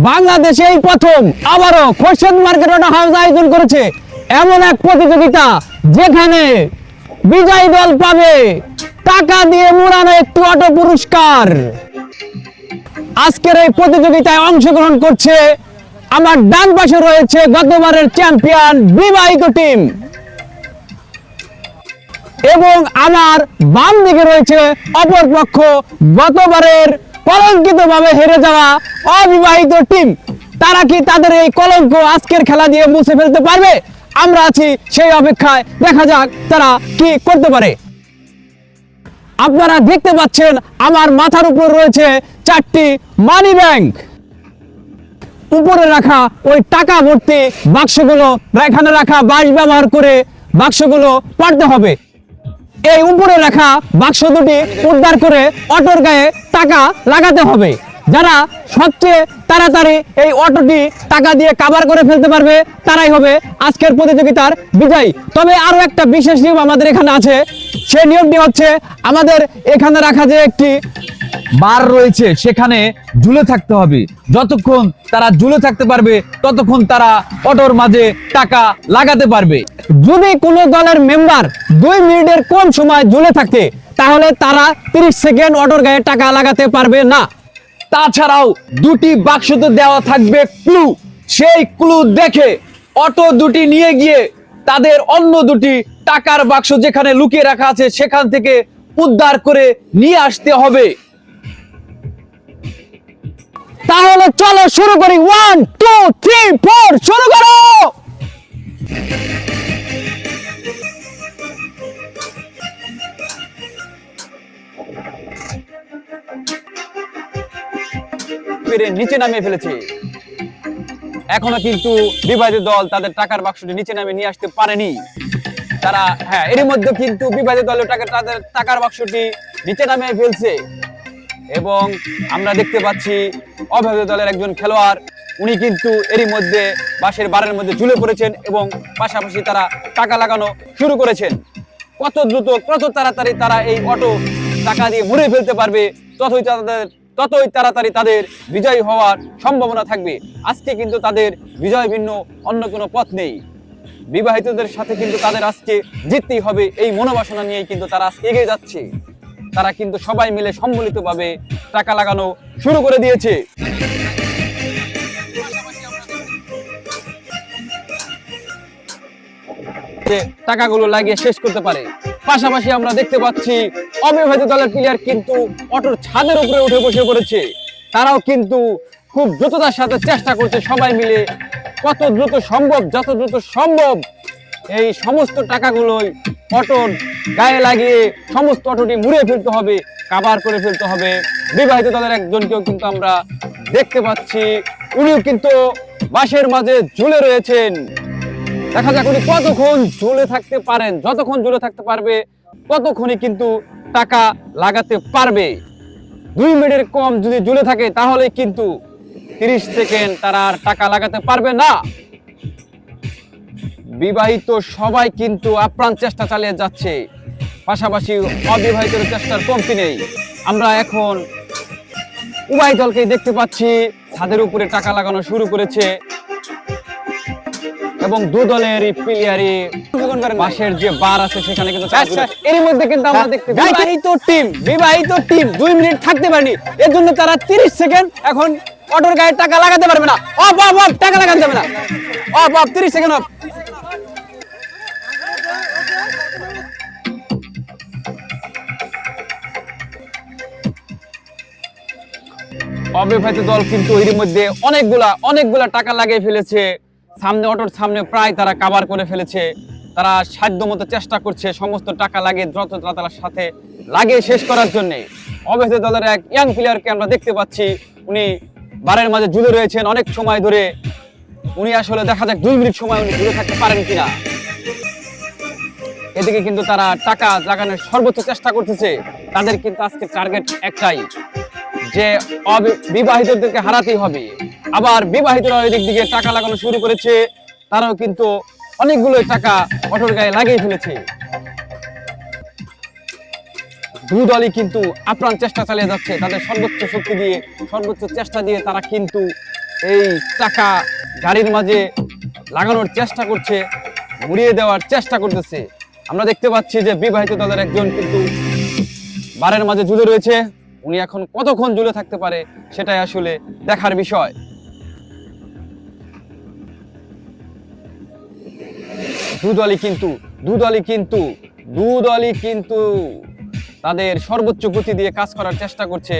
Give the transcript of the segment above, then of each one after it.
বাংলাদেশে এই প্রথম আবারও খোরশেদ মার্কেট অটো হাউস আয়োজন করেছে এমন এক প্রতিযোগিতা যেখানে বিজয়ী দল পাবে টাকা দিয়ে মোড়ানো একটি অটো পুরস্কার। আজকের এই প্রতিযোগিতায় অংশগ্রহণ করছে আমার ডান পাশে রয়েছে গতবারের চ্যাম্পিয়ন বিবাহিত টিম এবং আমার বাম দিকে রয়েছে অপরপক্ষ গতবারের কলঙ্কিতভাবে হেরে যাওয়া অবিবাহিত টিম। তারা কি তাদের এই কলঙ্ক আজকের খেলা দিয়ে মুছে ফেলতে পারবে? আমরা আছি সেই অপেক্ষায়, দেখা যাক তারা কি করতে পারে। আপনারা দেখতে পাচ্ছেন আমার মাথার উপর রয়েছে 4টি মানি ব্যাংক, উপরে রাখা ওই টাকা ভর্তি বাক্সগুলো এখানে রাখা বাঁশ ব্যবহার করে বাক্সগুলো পারতে হবে। এই উপরে রাখা বাক্স দুটি উদ্ধার করে অটোর গায়ে টাকা লাগাতে হবে। যারা সবচেয়ে তাড়াতাড়ি এই অটোটি টাকা দিয়ে কভার করে ফেলতে পারবে তারাই হবে আজকের প্রতিযোগিতার বিজয়ী। তবে আরো একটা বিশেষ নিয়ম আমাদের এখানে আছে, সেই নিয়মটি হচ্ছে আমাদের এখানে রাখা যে একটি বার রয়েছে সেখানে ঝুলে থাকতে হবে। যতক্ষণ তারা ঝুলে থাকতে পারবে ততক্ষণ তারা অটোর মাঝে টাকা লাগাতে পারবে। যদি কোনো দলের মেম্বার 2 মিনিটের কম সময় ঝুলে থাকে তাহলে তারা 30 সেকেন্ড অটোর গায়ে টাকা লাগাতে পারবে না। তাছাড়াও দুটি বাক্সতে দেওয়া থাকবে ক্লু, সেই ক্লু দেখে অটো দুটি নিয়ে গিয়ে তাদের অন্য দুটি টাকার বাক্স যেখানে লুকিয়ে রাখা আছে সেখান থেকে উদ্ধার করে নিয়ে আসতে হবে। তাহলে চলো শুরু করি। 1 2 3 4 শুরু করো। নিচে নামিয়ে ফেলেছে, এখনো কিন্তু বিবাহিত দল তাদের টাকার বাক্সটি নিচে নামিয়ে নিয়ে আসতে পারেনি। তারা এর মধ্যে কিন্তু বিবাহিত দলের তাদের টাকার বাক্সটি নিচে নামিয়ে ফেলছে এবং আমরা দেখতে পাচ্ছি অবিবাহিত দলের একজন খেলোয়াড়, উনি কিন্তু এরই মধ্যে বাঁশের বারের মধ্যে ঝুলে পড়েছেন এবং পাশাপাশি তারা টাকা লাগানো শুরু করেছেন। কত দ্রুত কত তাড়াতাড়ি তারা এই অটো টাকা দিয়ে মুড়ে ফেলতে পারবে ততই তাড়াতাড়ি তাদের বিজয়ী হওয়ার সম্ভাবনা থাকবে। আজকে কিন্তু তাদের বিজয় ভিন্ন অন্য কোনো পথ নেই। বিবাহিতদের সাথে কিন্তু তাদের আজকে জিততেই হবে এই মনোবাসনা নিয়েই কিন্তু তারা আজকে এগিয়ে যাচ্ছে। তারা কিন্তু সবাই মিলে সম্মিলিতভাবে টাকা লাগানো শুরু করে দিয়েছে। টাকাগুলো লাগিয়ে শেষ করতে পারে। পাশাপাশি আমরা দেখতে পাচ্ছি অবিবাহিত দলের প্লেয়ার কিন্তু অটোর ছাদের উপরে উঠে বসে পড়েছে। তারাও কিন্তু খুব দ্রুততার সাথে চেষ্টা করছে সবাই মিলে কত দ্রুত সম্ভব, যত দ্রুত সম্ভব এই সমস্ত টাকাগুলোই অটোর গায়ে লাগিয়ে সমস্ত অটোটি মুড়িয়ে ফেলতে হবে, কাভার করে ফেলতে হবে। বিবাহিত দলের একজনকেও কিন্তু আমরা দেখতে পাচ্ছি, উনিও কিন্তু বাঁশের মাঝে ঝুলে রয়েছেন। দেখা যাক উনি কতক্ষণ ঝুলে থাকতে পারেন। যতক্ষণ ঝুলে থাকতে পারবে ততক্ষণই কিন্তু টাকা লাগাতে পারবে। 2 মিনিটের কম যদি ঝুলে থাকে তাহলে কিন্তু 30 সেকেন্ড তারা আর টাকা লাগাতে পারবে না। বিবাহিত সবাই কিন্তু আপ্রাণ চেষ্টা চালিয়ে যাচ্ছে, পাশাপাশি অবিবাহিতের চেষ্টার কমতি নেই। আমরা এখন উভয় দলকেই দেখতে পাচ্ছি ছাদের উপরে টাকা লাগানো শুরু করেছে এবং দু দলের প্লেয়ারই পাশের যে বার আছে সেখানে কিন্তু এর মধ্যে কিন্তু আমরা দেখতে বিবাহিত টিম 2 মিনিট থাকতে পারেনি, এর জন্য তারা 30 সেকেন্ড এখন অটোর গায়ে টাকা লাগাতে পারবে না। টাকা লাগানো যাবে না। 30 সেকেন্ড অফ। অবিবাহিত দল কিন্তু এর মধ্যে অনেকগুলা টাকা লাগিয়ে ফেলেছে। সামনে অটোর সামনে প্রায় তারা কভার করে ফেলেছে। তারা সাধ্যমতো চেষ্টা করছে সমস্ত টাকা লাগিয়ে দ্রুততার সাথে লাগিয়ে শেষ করার জন্য। অবিবাহিত দলের এক ইয়াং প্লেয়ারকে আমরা দেখতে পাচ্ছি, উনি বারের মাঝে ঝুলে রয়েছেন অনেক সময় ধরে। উনি আসলে দেখা যাক 2 মিনিট সময় উনি ঝুলে থাকতে পারেন কিনা। এদিকে কিন্তু তারা টাকা লাগানোর সর্বোচ্চ চেষ্টা করতেছে। তাদের কিন্তু আজকে টার্গেট একটাই, যে বিবাহিতদেরকে হারাতেই হবে। আবার বিবাহিতরা ওই দিকে টাকা লাগানো শুরু করেছে, তারাও কিন্তু অনেকগুলো টাকা অটোর গায়ে লাগিয়ে ফেলেছে। দুই দলই কিন্তু আপ্রাণ চেষ্টা চালিয়ে যাচ্ছে, তাদের সর্বোচ্চ শক্তি দিয়ে সর্বোচ্চ চেষ্টা দিয়ে তারা কিন্তু এই টাকা গাড়ির মাঝে লাগানোর চেষ্টা করছে, মুড়িয়ে দেওয়ার চেষ্টা করতেছে। আমরা দেখতে পাচ্ছি যে বিবাহিত দলের একজন কিন্তু বারের মাঝে ঝুলে রয়েছে। উনি এখন কতক্ষণ ঝুলে থাকতে পারে সেটাই আসলে দেখার বিষয়। দুদলই কিন্তু তাদের সর্বোচ্চ গতি দিয়ে কাজ করার চেষ্টা করছে।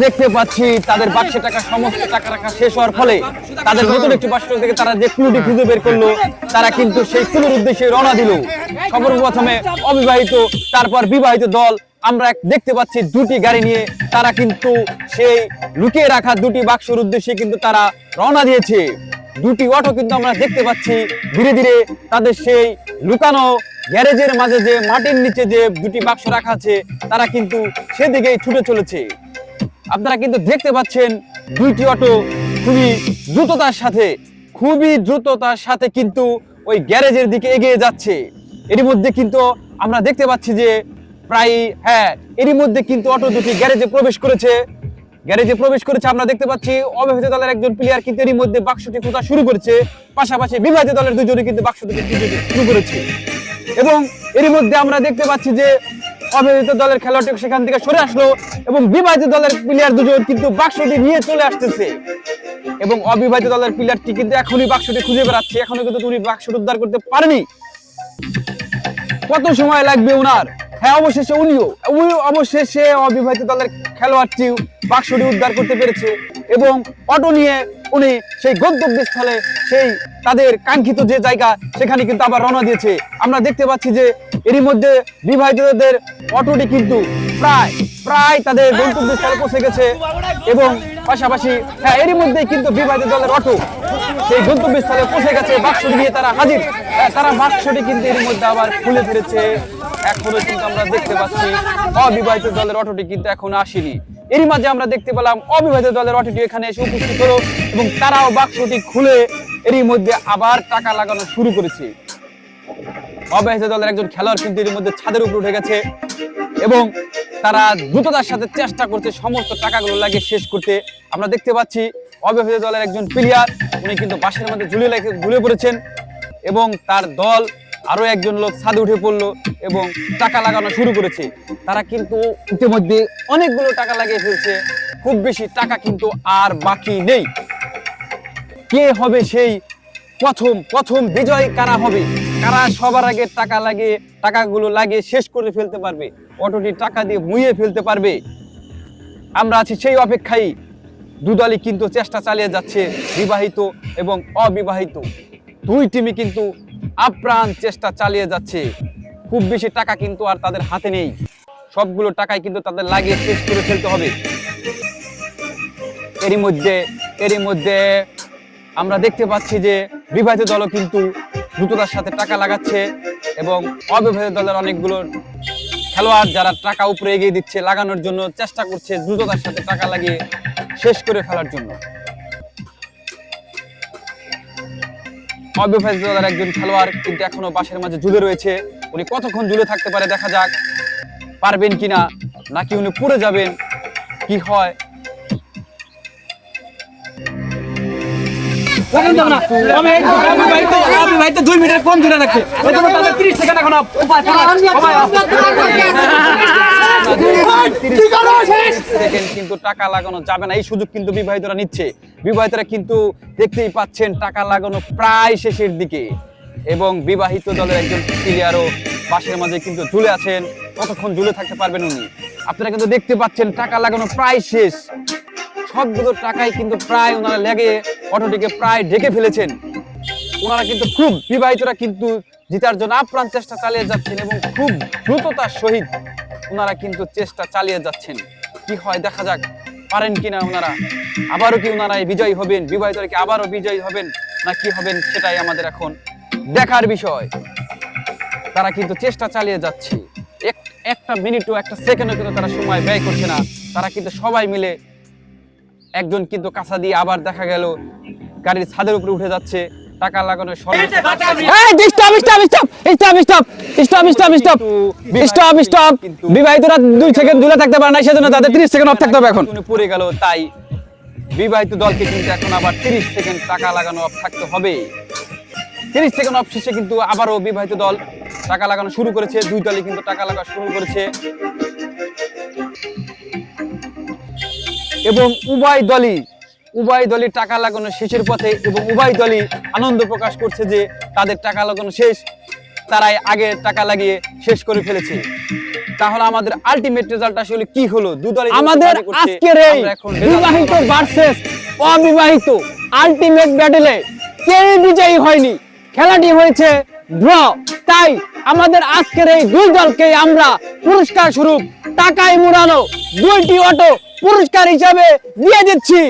দেখতে পাচ্ছি তাদের বাক্সে টাকা, সমস্ত টাকা রাখা শেষ হওয়ার ফলে তাদের নতুন একটি বাক্স থেকে তারা যে ক্লুটি খুঁজে বের করলো, তারা কিন্তু সেই ক্লুর উদ্দেশ্যে রওনা দিল। সর্বপ্রথমে অবিবাহিত, তারপর বিবাহিত দল। আমরা দেখতে পাচ্ছি দুটি গাড়ি নিয়ে তারা কিন্তু সেই লুকিয়ে রাখা দুটি বাক্সের উদ্দেশ্যে কিন্তু তারা রওনা দিয়েছে। দুটি অটো কিন্তু আমরা দেখতে পাচ্ছি ধীরে ধীরে তাদের সেই লুকানো গ্যারেজের মাঝে যে মাটির নিচে যে দুটি বাক্স রাখা আছে, তারা কিন্তু সেদিকেই ছুটে চলেছে। আপনারা কিন্তু দেখতে পাচ্ছেন দুইটি অটো খুবই দ্রুততার সাথে কিন্তু ওই গ্যারেজের দিকে এগিয়ে যাচ্ছে। এরই মধ্যে কিন্তু আমরা দেখতে পাচ্ছি যে এরই মধ্যে কিন্তু অটো দুটি গ্যারেজে প্রবেশ করেছে। আমরা দেখতে পাচ্ছি অবিবাহিত দলের একজন প্লেয়ার কিন্তু এরই মধ্যে বাক্সটি খোঁজা শুরু করেছে, পাশাপাশি বিবাহিত দলের দুজনে কিন্তু বাক্সটি খুঁজতে শুরু করেছে। এবং এরই মধ্যে আমরা দেখতে পাচ্ছি যে অবিবাহিত দলের খেলোয়াড়টি সেখান থেকে সরে আসলো এবং বিবাহিত দলের প্লেয়ার দুজন কিন্তু বাক্সটি নিয়ে চলে আসতেছে। এবং অবিবাহিত দলের প্লেয়ারটি কিন্তু এখনই বাক্সটি খুঁজে বেড়াচ্ছে, এখনো কিন্তু উনি বাক্সটি উদ্ধার করতে পারেনি। কত সময় লাগবে ওনার? হ্যাঁ, অবশেষে অবিবাহিত দলের খেলোয়াড়টি বাক্সটি উদ্ধার করতে পেরেছে এবং অটো নিয়ে উনি সেই গন্তব্যস্থলে, সেই তাদের কাঙ্ক্ষিত যে জায়গা, সেখানে কিন্তু আবার রওনা দিয়েছে। আমরা দেখতে পাচ্ছি যে এরই মধ্যে বিবাহিতদের অটোটি কিন্তু প্রায় তাদের গন্তব্যস্থলে পৌঁছে গেছে এবং পাশাপাশি এরই মধ্যে কিন্তু বিবাহিত দলের অটো সেই গন্তব্যস্থলে পৌঁছে গেছে। বাক্সটি নিয়ে তারা হাজির। তারা বাক্সটি কিন্তু এর মধ্যে আবার খুলে ফেলেছে। এখনো কিন্তু আমরা দেখতে পাচ্ছি অবিবাহিত দলের অটোটি কিন্তু এখনো আসেনি। এরই মাঝে আমরা দেখতে পেলাম অবিবাহিত দলের অটোটি এখানে এসে উপস্থিত হলো এবং তারাও বাক্সটি খুলে এরই মধ্যে আবার টাকা লাগানো শুরু করেছে। অবিবাহিত দলের একজন খেলোয়াড় কিন্তু এর মধ্যে ছাদের উপর উঠে গেছে এবং তারা দ্রুততার সাথে চেষ্টা করছে সমস্ত টাকাগুলো লাগিয়ে শেষ করতে। আমরা দেখতে পাচ্ছি অবিবাহিত দলের একজন প্লেয়ার, উনি কিন্তু বাসের মধ্যে ঝুলে পড়েছেন এবং তার দল আরো একজন লোক ছাদে উঠে পড়লো এবং টাকা লাগানো শুরু করেছে। তারা কিন্তু ইতিমধ্যে অনেকগুলো টাকা লাগিয়ে ফেলছে, খুব বেশি টাকা কিন্তু আর বাকি নেই। কে হবে সেই প্রথম বিজয়? কারা হবে? কারা সবার আগে টাকাগুলো লাগিয়ে শেষ করে ফেলতে পারবে, অটোটি টাকা দিয়ে মুইয়ে ফেলতে পারবে? আমরা আছি সেই অপেক্ষায়। দুদলই কিন্তু চেষ্টা চালিয়ে যাচ্ছে, বিবাহিত এবং অবিবাহিত দুই টিমই কিন্তু আপ্রাণ চেষ্টা চালিয়ে যাচ্ছে। খুব বেশি টাকা কিন্তু আর তাদের হাতে নেই, সবগুলো টাকাই কিন্তু তাদের লাগিয়ে শেষ করে ফেলতে হবে। এরই মধ্যে আমরা দেখতে পাচ্ছি যে বিবাহিত দলও কিন্তু দ্রুততার সাথে টাকা লাগাচ্ছে এবং অবিবাহিত দলের অনেকগুলো খেলোয়াড় যারা টাকা উপরে এগিয়ে দিচ্ছে, লাগানোর জন্য চেষ্টা করছে দ্রুততার সাথে টাকা লাগিয়ে শেষ করে ফেলার জন্য। অবিবাহিত দলের একজন খেলোয়াড় কিন্তু এখনো বাসের মাঝে ঝুলে রয়েছে। উনি কতক্ষণ ঝুলে থাকতে পারে দেখা যাক, পারবেন কিনা, নাকি উনি পড়ে যাবেন, কি হয়। কিন্তু টাকা লাগানো যাবে না, এই সুযোগ কিন্তু বিবাহিতরা নিচ্ছে। বিবাহিতরা কিন্তু দেখতেই পাচ্ছেন টাকা লাগানো প্রায় শেষের দিকে এবং বিবাহিত দলের একজন প্লেয়ারও বাসের মাঝে কিন্তু ঝুলে আছেন। কতক্ষণ ঝুলে থাকতে পারবেন উনি? আপনারা কিন্তু দেখতে পাচ্ছেন টাকা লাগানো প্রায় শেষ। সবগুলো টাকাই কিন্তু প্রায় ওনারা লেগে অটোটিকে প্রায় ঢেকে ফেলেছেন। ওনারা কিন্তু খুব বিবাহিতরা কিন্তু জেতার জন্য আপ্রাণ চেষ্টা চালিয়ে যাচ্ছেন এবং খুব দ্রুততার সহিত ওনারা কিন্তু চেষ্টা চালিয়ে যাচ্ছেন। কি হয় দেখা যাক, পারেন কিনা ওনারা, আবারও কি ওনারা বিজয়ী হবেন, বিবাহিতরা কি আবারও বিজয়ী হবেন না কি হবেন, সেটাই আমাদের এখন দেখার বিষয়। তারা কিন্তু চেষ্টা চালিয়ে যাচ্ছে, একটা মিনিটও একটা সেকেন্ডও কিন্তু তারা সময় ব্যয় করছে না। তারা কিন্তু সবাই মিলে, একজন কিন্তু কাঁচা দিয়ে আবার দেখা গেল গাড়ির ছাদের উপরে উঠে যাচ্ছে, টাকা লাগানোর সর্বোচ্চ বিবাহিতরা 2 সেকেন্ড দূরে থাকতে পারে না, সেজন্য তাদের 30 সেকেন্ড অফ থাকতে হবে এখন। পড়ে গেল, তাই বিবাহিত দলকে কিন্তু এখন আবার 30 সেকেন্ড টাকা লাগানো অফ থাকতে হবে। 30 সেকেন্ড অফ শেষে কিন্তু আবারও বিবাহিত দল টাকা লাগানো শুরু করেছে। দুই দলই কিন্তু টাকা লাগা শুরু করেছে এবং উভয় দলই টাকা লাগানো শেষের পথে এবং উভয় দলই আনন্দ প্রকাশ করছে যে তাদের টাকা লাগানো শেষ, তারাই আগে টাকা লাগিয়ে শেষ করে ফেলেছে। তাহলে আমাদের আলটিমেট রেজাল্ট আসলে কি হলো? দুই দলই আমাদের আজকের এই বিবাহিত ভার্সেস অবিবাহিত আলটিমেট ব্যাটলে কেউই বিজয়ী হয়নি, খেলাটি হয়েছে ড্র। তাই আমাদের আজকের এই দুই দলকে আমরা পুরস্কার স্বরূপ টাকায় মুড়ানো 2টি অটো পুরস্কার হিসাবে দিয়ে দিচ্ছি।